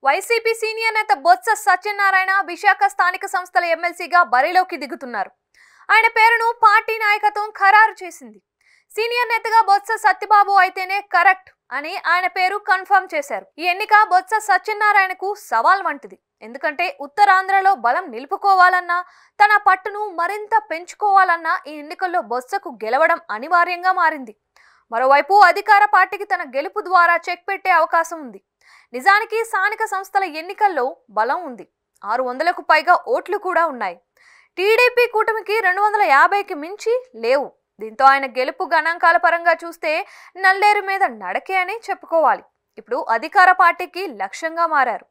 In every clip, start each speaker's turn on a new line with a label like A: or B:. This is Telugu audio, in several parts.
A: వైసీపీ సీనియర్ నేత బొత్స సత్యనారాయణ విశాఖ స్థానిక సంస్థల ఎమ్మెల్సీగా బరిలోకి దిగుతున్నారు. ఆయన పేరును పార్టీ నాయకత్వం ఖరారు చేసింది. సీనియర్ నేతగా బొత్స సత్యబాబు అయితేనే కరెక్ట్ అని ఆయన పేరు కన్ఫర్మ్ చేశారు. ఈ ఎన్నిక బొత్స సత్యనారాయణకు సవాల్ వంటిది. ఎందుకంటే ఉత్తరాంధ్రలో బలం నిలుపుకోవాలన్నా, తన పట్టును మరింత పెంచుకోవాలన్నా ఈ ఎన్నికల్లో బొత్సకు గెలవడం అనివార్యంగా మారింది. మరోవైపు అధికార పార్టీకి తన గెలుపు ద్వారా చెక్ పెట్టే అవకాశం ఉంది. నిజానికి స్థానిక సంస్థల ఎన్నికల్లో బలం ఉంది. 600కు పైగా ఓట్లు కూడా ఉన్నాయి. టీడీపీ కూటమికి 250కి మించి లేవు. దీంతో ఆయన గెలుపు గణాంకాల పరంగా చూస్తే నల్లేరు మీద నడకే అని చెప్పుకోవాలి. ఇప్పుడు అధికార పార్టీకి లక్ష్యంగా మారారు.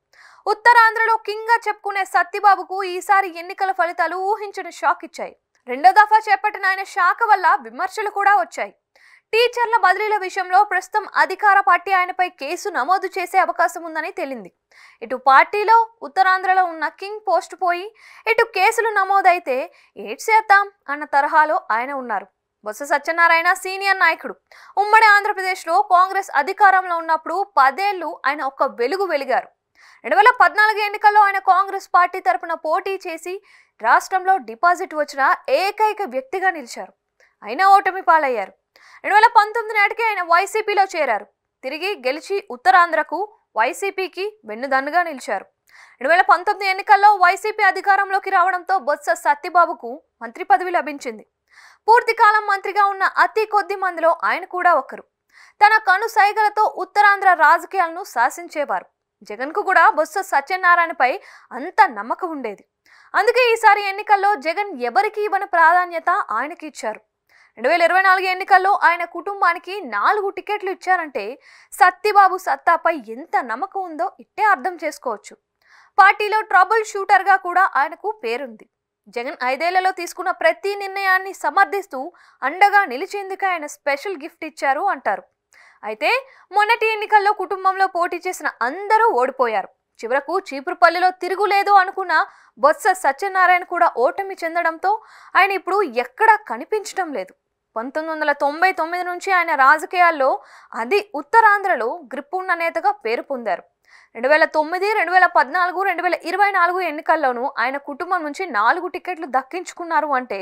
A: ఉత్తరాంధ్రలో కింగ్ గా చెప్పుకునే సత్యబాబుకు ఈసారి ఎన్నికల ఫలితాలు ఊహించని షాక్ ఇచ్చాయి. రెండో దఫా చేపట్టిన ఆయన శాఖ వల్ల విమర్శలు కూడా వచ్చాయి. టీచర్ల బదిలీల విషయంలో ప్రస్తుతం అధికార పార్టీ ఆయనపై కేసు నమోదు చేసే అవకాశం ఉందని తేలింది. ఇటు పార్టీలో ఉత్తరాంధ్రలో ఉన్న కింగ్ పోస్ట్ పోయి ఇటు కేసులు నమోదైతే ఏడ్ చేద్దాం అన్న తరహాలో ఆయన ఉన్నారు. బొత్స సత్యనారాయణ సీనియర్ నాయకుడు. ఉమ్మడి ఆంధ్రప్రదేశ్లో కాంగ్రెస్ అధికారంలో ఉన్నప్పుడు 10 ఏళ్లు ఆయన ఒక వెలుగు వెలిగారు. 2014 ఎన్నికల్లో ఆయన కాంగ్రెస్ పార్టీ తరపున పోటీ చేసి రాష్ట్రంలో డిపాజిట్ వచ్చిన ఏకైక వ్యక్తిగా నిలిచారు. అయినా ఓటమి పాలయ్యారు. 2019 నాటికి ఆయన వైసీపీలో చేరారు. తిరిగి గెలిచి ఉత్తరాంధ్రకు వైసీపీకి వెన్నుదన్నుగా నిలిచారు. 2019 ఎన్నికల్లో వైసీపీ అధికారంలోకి రావడంతో బొత్స సత్యబాబుకు మంత్రి పదవి లభించింది. పూర్తి కాలం మంత్రిగా ఉన్న అతి కొద్ది మందిలో ఆయన కూడా ఒకరు. తన కను సైగలతో ఉత్తరాంధ్ర రాజకీయాలను శాసించేవారు. జగన్ కు కూడా బొత్స సత్యనారాయణపై అంత నమ్మకం ఉండేది. అందుకే ఈసారి ఎన్నికల్లో జగన్ ఎవరికి ఇవ్వని ప్రాధాన్యత ఆయనకి ఇచ్చారు. 2024 ఎన్నికల్లో ఆయన కుటుంబానికి 4 టికెట్లు ఇచ్చారంటే సత్యబాబు సత్తాపై ఎంత నమ్మకం ఉందో ఇట్టే అర్థం చేసుకోవచ్చు. పార్టీలో ట్రబుల్ షూటర్ గా కూడా ఆయనకు పేరుంది. జగన్ 5 ఏళ్లలో తీసుకున్న ప్రతి నిర్ణయాన్ని సమర్థిస్తూ అండగా నిలిచేందుకు ఆయన స్పెషల్ గిఫ్ట్ ఇచ్చారు అంటారు. అయితే మొన్నటి ఎన్నికల్లో కుటుంబంలో పోటీ చేసిన అందరూ ఓడిపోయారు. చివరకు చీపురుపల్లిలో తిరుగులేదు అనుకున్న బొత్స సత్యనారాయణ కూడా ఓటమి చెందడంతో ఆయన ఇప్పుడు ఎక్కడా కనిపించడం లేదు. 1999 నుంచి ఆయన రాజకీయాల్లో అది ఉత్తరాంధ్రలో గ్రిప్ ఉన్న నేతగా పేరు పొందారు. 2009, 2014, 2024 ఎన్నికల్లోనూ ఆయన కుటుంబం నుంచి 4 టికెట్లు దక్కించుకున్నారు అంటే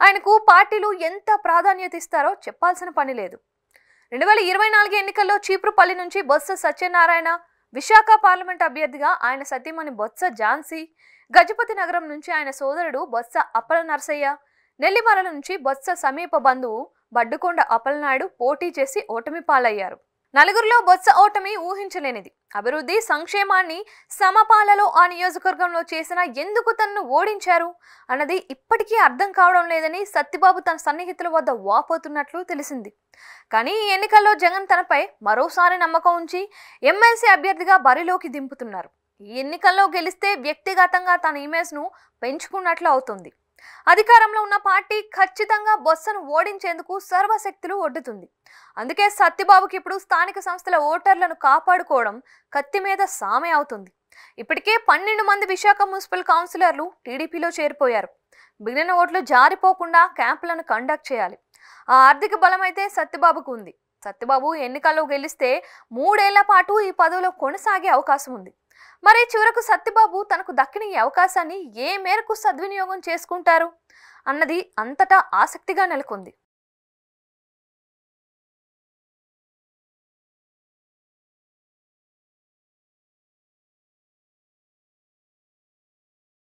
A: ఆయనకు పార్టీలు ఎంత ప్రాధాన్యత ఇస్తారో చెప్పాల్సిన పని లేదు. 2024 ఎన్నికల్లో చీపురుపల్లి నుంచి బొత్స సత్యనారాయణ, విశాఖ పార్లమెంట్ అభ్యర్థిగా ఆయన సతీమణి బొత్స ఝాన్సీ, గజపతి నగరం నుంచి ఆయన సోదరుడు బొత్స అప్పల నరసయ్య, నెల్లిమర్ల నుంచి బొత్స సమీప బంధువు బడ్డుకొండ అప్పలనాయుడు పోటీ చేసి ఓటమి పాలయ్యారు. నలుగురిలో బొత్స ఓటమి ఊహించలేనిది. అభివృద్ధి సంక్షేమాన్ని సమపాలలో ఆ నియోజకవర్గంలో చేసిన ఎందుకు తనను ఓడించారు అన్నది ఇప్పటికీ అర్థం కావడం లేదని సత్యబాబు తన సన్నిహితుల వద్ద వాపోతున్నట్లు తెలిసింది. కానీ ఈ ఎన్నికల్లో జగన్ తనపై మరోసారి నమ్మకం ఉంచి ఎమ్మెల్సీ అభ్యర్థిగా బరిలోకి దింపుతున్నారు. ఈ ఎన్నికల్లో గెలిస్తే వ్యక్తిగతంగా తన ఇమేజ్ను పెంచుకున్నట్లు అవుతుంది. అధికారంలో ఉన్న పార్టీ ఖచ్చితంగా బొత్సను ఓడించేందుకు సర్వశక్తులు ఒడ్డుతుంది. అందుకే సత్యబాబుకి ఇప్పుడు స్థానిక సంస్థల ఓటర్లను కాపాడుకోవడం కత్తి మీద సామె అవుతుంది. ఇప్పటికే 12 మంది విశాఖ మున్సిపల్ కౌన్సిలర్లు టీడీపీలో చేరిపోయారు. మిగిలిన ఓట్లు జారిపోకుండా క్యాంపులను కండక్ట్ చేయాలి. ఆ ఆర్థిక బలం అయితే సత్యబాబుకు ఉంది. సత్యబాబు ఎన్నికల్లో గెలిస్తే 3 ఏళ్ల పాటు ఈ పదవిలో కొనసాగే అవకాశం ఉంది. మరి చివరకు సత్యబాబు తనకు దక్కిన ఈ అవకాశాన్ని ఏ మేరకు సద్వినియోగం చేసుకుంటారు అన్నది అంతటా ఆసక్తిగా నెలకొంది.